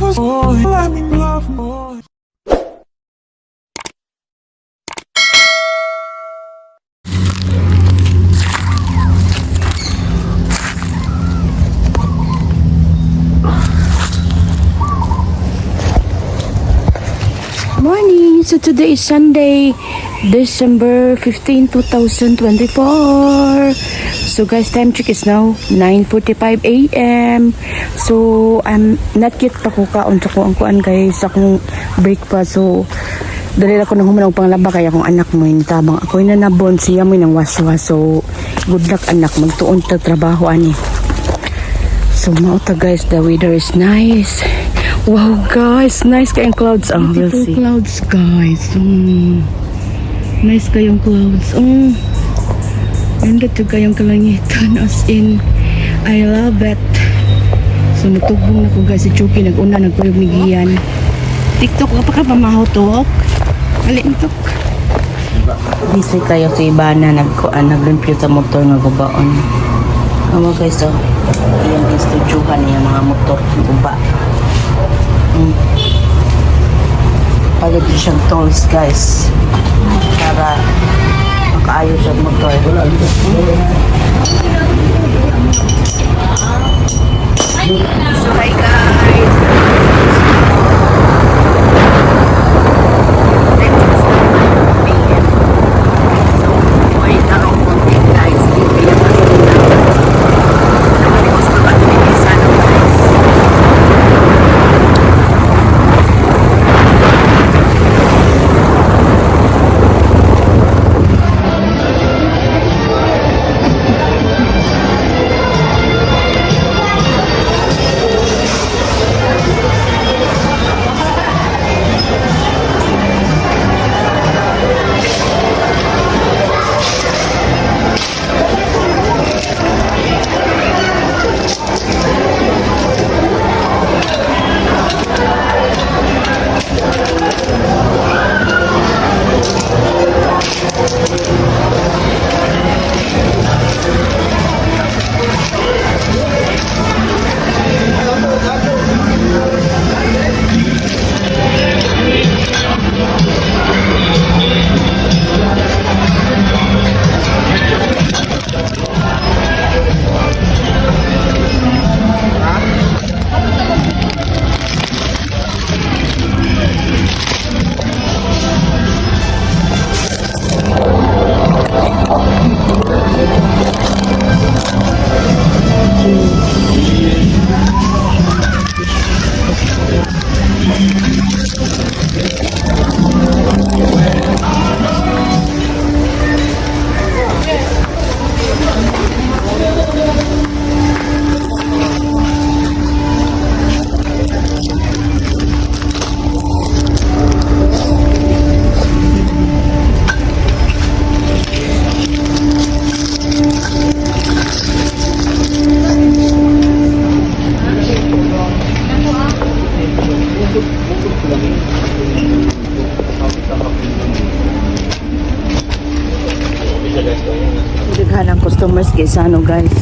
Morning! So today is Sunday, December 15, 2024. So guys, time check is now 9:45 a.m. So I'm not yet pa ko kaon sa kuan guys, akong breakfast. So dali ako nang humanong panglaba kaya akong anak mo tabang ako na nabon siya mo nang waswas. So good luck anak, magtuon ta trabaho ani. So mauta guys, the weather is nice. Wow guys, nice kayong clouds. Oh, we'll see. Clouds guys. Nice kayong clouds. Ganda to kayong kalangitan, as in I love it. So natubong na ko guys si Chucky, nag-una nagkuyog ni Gian. TikTok ka pa pamahotok. Alintok. Busy kayo si Ibana naglimpyo sa motor nga gubaon. Guys, so iyan is tujuhan niya mga motor guba. Pagod siyang tolls guys para makaayos ang motor. So hi guys, daghan ang customers kaysa ano guys.